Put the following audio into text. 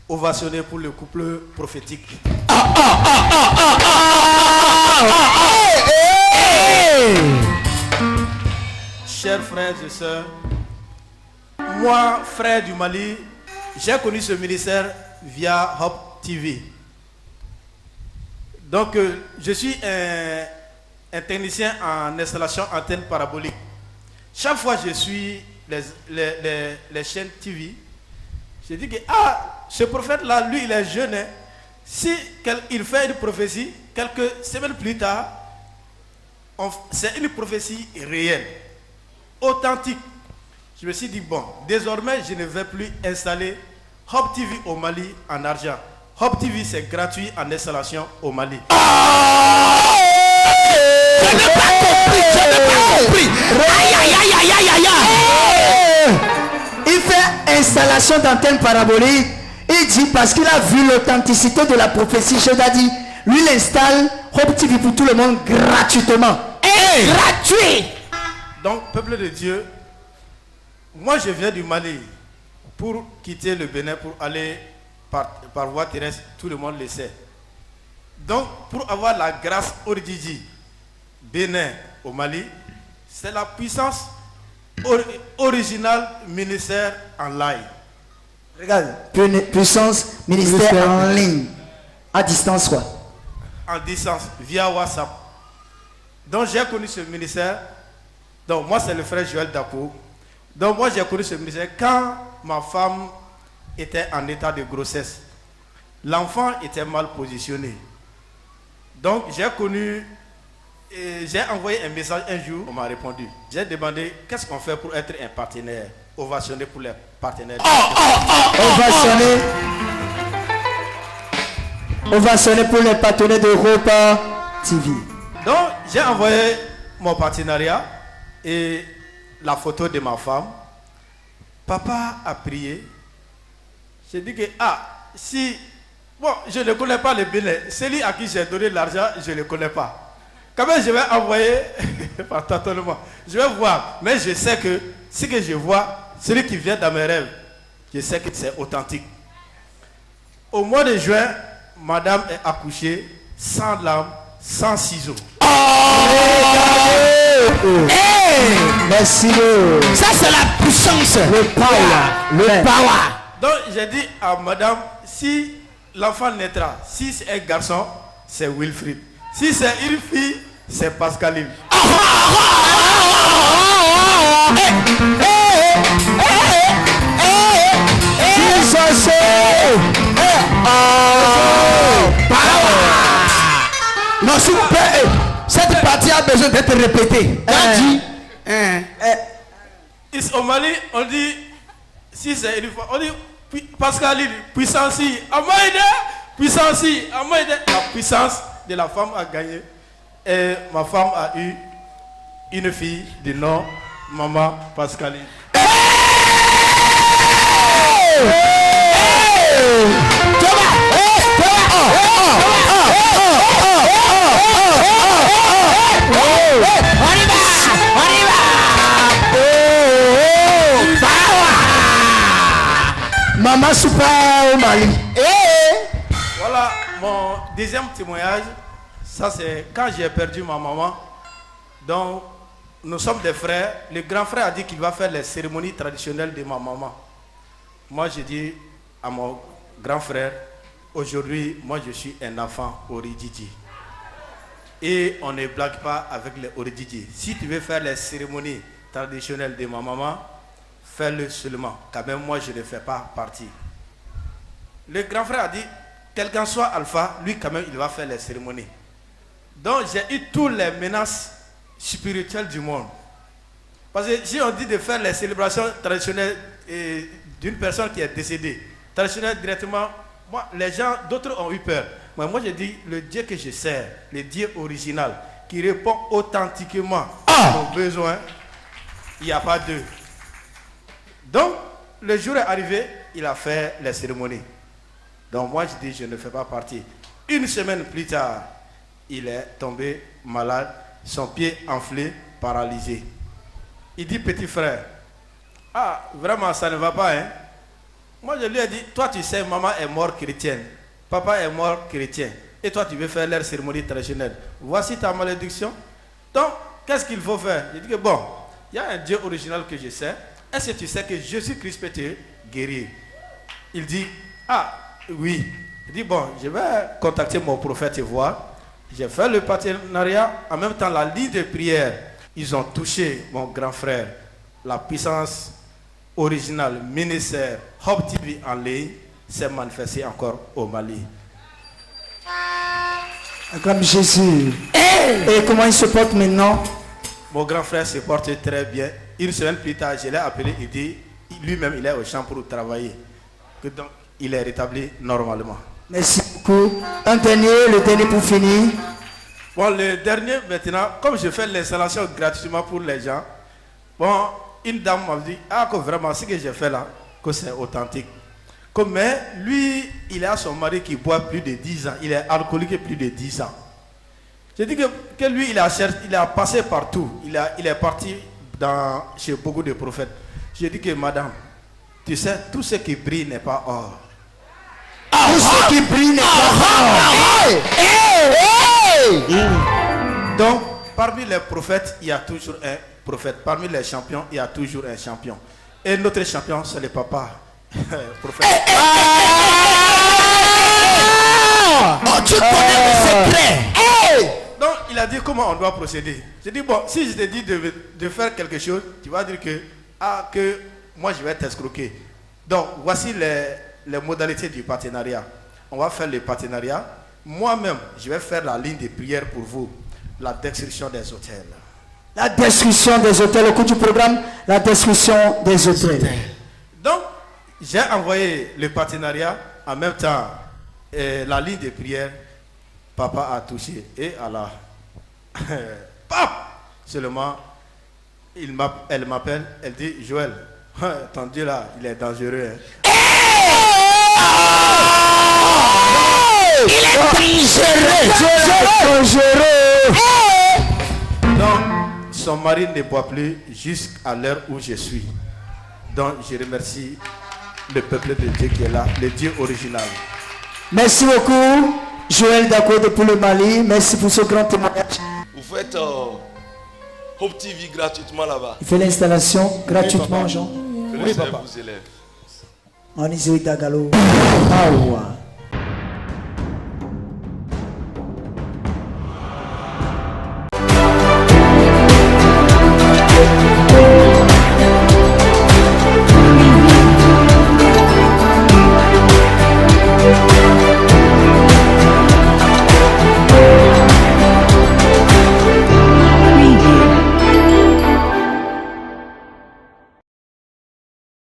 ovationner pour le couple prophétique. Chers frères et sœurs, moi, frère du Mali, j'ai connu ce ministère via Hope TV. Donc, je suis un technicien en installation antenne parabolique. Chaque fois que je suis les chaînes TV, je dis que ce prophète-là, lui, il est jeune. Hein. Si il fait une prophétie, quelques semaines plus tard, c'est une prophétie réelle, authentique. Je me suis dit, bon, désormais, je ne vais plus installer Hope TV au Mali en argent. Hope TV, c'est gratuit en installation au Mali. Je n'ai pas compris. Il fait installation d'antenne parabolique. Il dit parce qu'il a vu l'authenticité de la prophétie. Je t'ai dit, lui il installe Hope TV pour tout le monde gratuitement. Gratuit. Donc, peuple de Dieu, moi je viens du Mali pour quitter le Bénin pour aller par voie terrestre, tout le monde le sait. Donc, pour avoir la grâce Oridjidji, Bénin au Mali, c'est la puissance originale ministère en ligne. Regarde, puissance ministère en ligne. À distance quoi? En distance, via WhatsApp. Donc j'ai connu ce ministère. Donc moi c'est le frère Joël Dapo. Donc moi j'ai connu ce ministère quand ma femme était en état de grossesse. L'enfant était mal positionné. Donc j'ai connu, j'ai envoyé un message un jour, on m'a répondu. J'ai demandé qu'est-ce qu'on fait pour être un partenaire, ovationner pour les partenaires. Ovationner pour les partenaires de Europa TV. Donc j'ai envoyé mon partenariat et la photo de ma femme. Papa a prié. J'ai dit que si bon, je ne connais pas le Bénin, celui à qui j'ai donné l'argent, je ne le connais pas. Quand même je vais envoyer par tâtonnement. Je vais voir, mais je sais que ce que je vois, celui qui vient dans mes rêves, je sais que c'est authentique. Au mois de juin, madame est accouchée sans lame, sans ciseaux. Merci. Ça c'est la puissance. Le power. Donc j'ai dit à madame, si l'enfant naîtra, si c'est un garçon, c'est Wilfried. Si c'est une fille, c'est Pascaline. Non, s'il vous plaît, cette partie a besoin d'être répétée. Au Mali, on dit, si c'est une fois, on dit Pascaline, puissance, puissance, la puissance de la femme a gagné. Et ma femme a eu une fille du nom Maman Pascaline. Maman Super au Mali. Voilà mon deuxième témoignage. Ça c'est quand j'ai perdu ma maman. Donc nous sommes des frères. Le grand frère a dit qu'il va faire les cérémonies traditionnelles de ma maman. Moi j'ai dit à mon grand frère, aujourd'hui moi je suis un enfant Oridjidji. Et on ne blague pas avec les Oridjidji. Si tu veux faire les cérémonies traditionnelles de ma maman, fais-le seulement. Quand même moi je ne fais pas partie. Le grand frère a dit, quel qu'en soit Alpha, lui quand même il va faire les cérémonies. Donc j'ai eu toutes les menaces spirituelles du monde. Parce que si on dit de faire les célébrations traditionnelles d'une personne qui est décédée, traditionnelles directement, moi, les gens, d'autres ont eu peur. Mais moi je dis, le Dieu que je sers, le Dieu original, qui répond authentiquement à nos besoins, il n'y a pas d'eux. Donc, le jour est arrivé, il a fait les cérémonies. Donc moi je dis, je ne fais pas partie. Une semaine plus tard, il est tombé malade, son pied enflé, paralysé. Il dit, petit frère, vraiment ça ne va pas, hein? Moi, je lui ai dit, toi, tu sais, maman est morte chrétienne. Papa est mort chrétien. Et toi, tu veux faire leur cérémonie traditionnelle. Voici ta malédiction. Donc, qu'est-ce qu'il faut faire? Je dis que bon, il y a un Dieu original que je sais. Est-ce que tu sais que Jésus-Christ peut te guérir? Il dit, ah, oui. Il dit, bon, je vais contacter mon prophète et voir. J'ai fait le partenariat. En même temps, la ligne de prière, ils ont touché mon grand frère. La puissance originale, ministère, Hope TV en ligne, s'est manifestée encore au Mali. Comme Jésus. Et comment il se porte maintenant? Mon grand frère se porte très bien. Une semaine plus tard, je l'ai appelé, il dit, lui-même, il est au champ pour travailler. Donc, il est rétabli normalement. Merci beaucoup. Le dernier pour finir. Bon, le dernier, maintenant, comme je fais l'installation gratuitement pour les gens, bon, une dame m'a dit, ah, que vraiment, ce que j'ai fait là, que c'est authentique. Mais lui, il a son mari qui boit plus de 10 ans. Il est alcoolique plus de 10 ans. J'ai dit que lui, il a passé partout. Il est parti chez beaucoup de prophètes. J'ai dit que madame, tu sais, tout ce qui brille n'est pas or. Tout ce qui brille n'est pas or. Donc, parmi les prophètes, il y a toujours un prophète. Parmi les champions, il y a toujours un champion. Et notre champion, c'est le papa. Prophète. Tu connais le secret. Donc, il a dit comment on doit procéder. J'ai dit, bon, si je te dis de faire quelque chose, tu vas dire que moi, je vais t'escroquer. Donc, voici les modalités du partenariat. On va faire le partenariat. Moi-même, je vais faire la ligne de prière pour vous. La destruction des hôtels. La destruction des hôtels. Au cours du programme, la destruction des hôtels. Donc, j'ai envoyé le partenariat. En même temps, la ligne de prière. Papa a touché. Et Allah. Pap! Seulement, elle m'appelle. Elle dit, Joël, ton Dieu là, il est dangereux. Hein. Il est dangereux. Donc, son mari ne boit plus jusqu'à l'heure où je suis. Donc, je remercie le peuple de Dieu qui est là, le Dieu original. Merci beaucoup, Joël Dako depuis le Mali. Merci pour ce grand témoignage. Vous faites Hope TV gratuitement là-bas. Il fait l'installation gratuitement, Jean. Que le Seigneur vous élève. On y Dagalo.